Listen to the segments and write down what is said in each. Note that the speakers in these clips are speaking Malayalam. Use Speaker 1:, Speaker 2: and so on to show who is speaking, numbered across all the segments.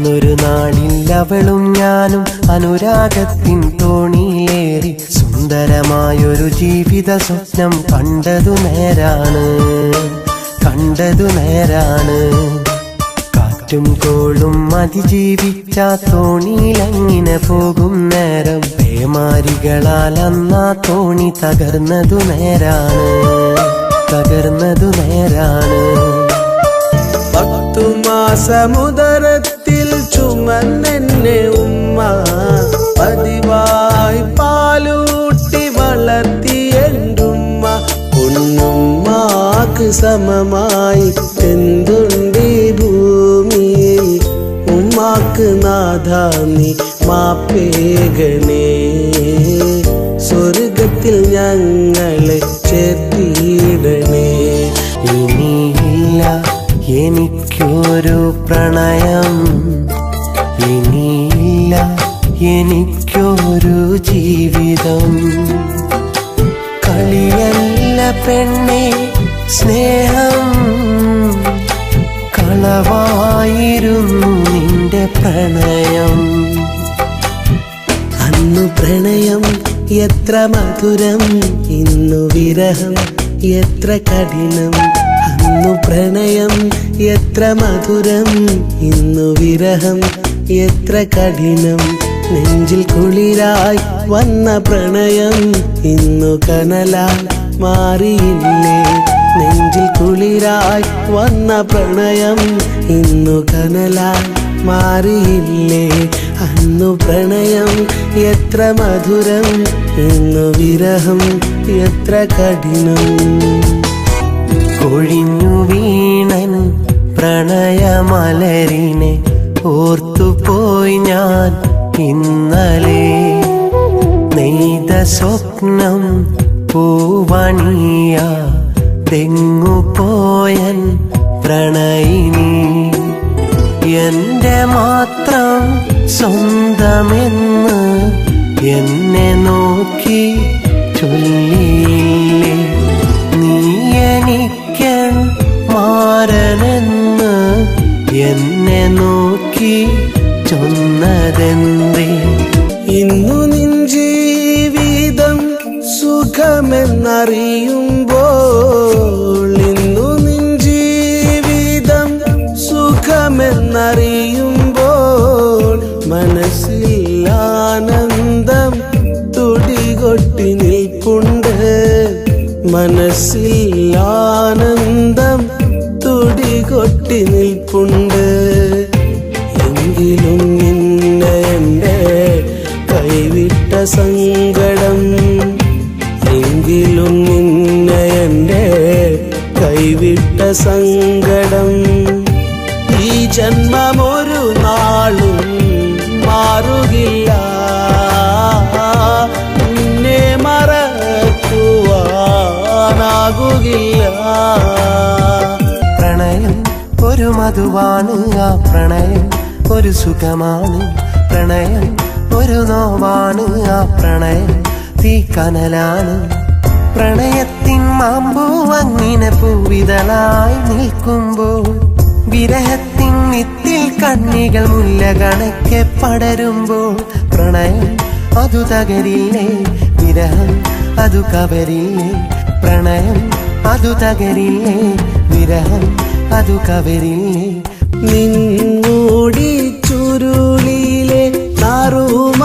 Speaker 1: അന്നൊരു നാളിൽ അവളും ഞാനും അനുരാഗത്തിൻ തോണിയിലേറി സുന്ദരമായൊരു ജീവിത സ്വപ്നം കണ്ടതു നേരാണ് കാറ്റും കോളും അതിജീവിച്ച തോണിയിലങ്ങിനെ പോകും നേരം പേമാരികളാൽ അന്നാ തോണി തകർന്നതു നേരാണ്
Speaker 2: 10 മാസമുദരത്തിൽ ചുമന്നെന്നെ ഉമ്മ പതിവായി പാലൂട്ടി വളർത്തിയെണ്ടുമ്മ പൊന്നുമ്മാക്ക് സമമായി എന്തുണ്ടീ ഭൂമിയിൽ ഉമ്മാക്ക് നാഥാ നീ മാപ്പേകണേ സ്വർഗത്തിൽ ഞങ്ങളെ ചേർത്തിടണേ.
Speaker 1: ഇനിയില്ല എനിക്കൊരു പ്രണയം, ഇനിയില്ല എനിക്കൊരു ജീവിതം. കളിയല്ല പെണ്ണേ സ്നേഹം, കളവായിരുന്നു നിന്റെ പ്രണയം.
Speaker 2: അന്നു പ്രണയം എത്ര മധുരം, ഇന്നു വിരഹം എത്ര കഠിനം. അന്നു പ്രണയം എത്ര മധുരം, ഇന്നു വിരഹം എത്ര കഠിനം. നെഞ്ചിൽ കുളിരായി വന്ന പ്രണയം ഇന്നു കനലാൽ മാറിയില്ലേ. നെഞ്ചിൽ കുളിരായി വന്ന പ്രണയം ഇന്നു കനലാൽ മാറിയില്ലേ. അന്നു പ്രണയം എത്ര മധുരം, ഇന്നു വിരഹം എത്ര കഠിനം.
Speaker 1: കൊഴിഞ്ഞു വീണൻ പ്രണയമലരിനെ ഓർത്തുപോയി ഞാൻ ഇന്നലെ. നെയ്ത സ്വപ്നം പൂവണിയ തെങ്ങുപോയൻ പ്രണയിനി. എന്റെ മാത്രം സ്വന്തമെന്ന് എന്നെ നോക്കി ചൊല്ലിയില്ലേ. നീ എനിക്കൻ മാരനെന്ന് എന്നെ നോക്കി ചൊന്നതെന്തേ.
Speaker 2: ഇന്നു നിൻ ജീവിതം സുഖമെന്നറിയുമ്പോൾ, ഇന്നു നിൻ ജീവിതം സുഖമെന്നറിയുമ്പോൾ മനസ്സിൽ ആനന്ദം തുടികൊട്ടി നിൽപ്പുണ്ട്. മനസ്സിൽ ആനന്ദം തുടികൊട്ടി നിൽപ്പുണ്ട്. എങ്കിലും നിന്നെ എൻ്റെ കൈവിട്ട സങ്കടം, എങ്കിലും നിന്നെ എൻ്റെ കൈവിട്ട സങ്കടം ഈ ജന്മമൊരു നാളും മാറുകില്ല. നിന്നെ മറക്കുവാനാകുകില്ല.
Speaker 1: പ്രണയം ഒരു മധുവാണ്, ആ പ്രണയം ഒരു സുഖമാണ്. പ്രണയം ഒരു നോവാണ്, ആ പ്രണയം തീക്കനലാണ്. പ്രണയത്തിൻ മാമ്പൂ അങ്ങിനെ പൂവിതളായി നിൽക്കുമ്പോൾ, വിരഹത്തിൻ വിത്തിൽ കണ്ണികൾ മുല്ല കണക്കെ പടരുമ്പോൾ, പ്രണയം അതു തകരില്ലേ, വിരഹം അതു കവരില്ലേ. പ്രണയം അതു തകരില്ലേ, വിരഹം അതു കവരില്ലേ.
Speaker 2: നിന്നൂടി ചുരുളിലെ നാറുമാണമറിയാതെ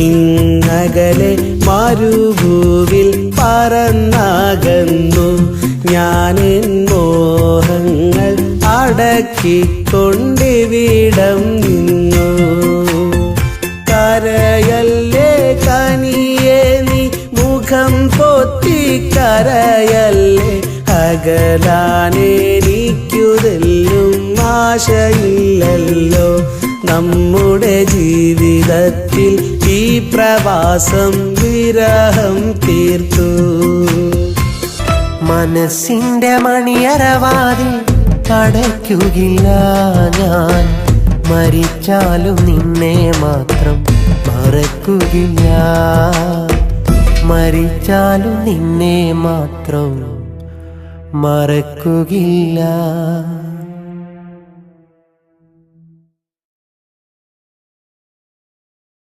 Speaker 2: ഇങ്ങകലെ മരുഭൂവിൽ പറന്നകന്നു ഞാനെൻ മോഹങ്ങൾ അടക്കിക്കൊണ്ടിവിടം നിന്നു. കരയല്ലേ കനിയേ നീ മുഖം പൊത്തി കരയല്ലേ. അകലാനെനിക്കുതെല്ലും ആശയില്ലല്ലോ. നമ്മുടെ ജീവിതത്തിൽ ഈ പ്രവാസം വിരഹം തീർത്തു.
Speaker 1: മനസ്സിന്റെ മണിയറവാതിൽ അടയ്ക്കുകയില്ല ഞാൻ. മരിച്ചാലും നിന്നെ മാത്രം മറക്കുകയില്ല. മരിച്ചാലും നിന്നെ മാത്രം മറക്കുകയില്ല.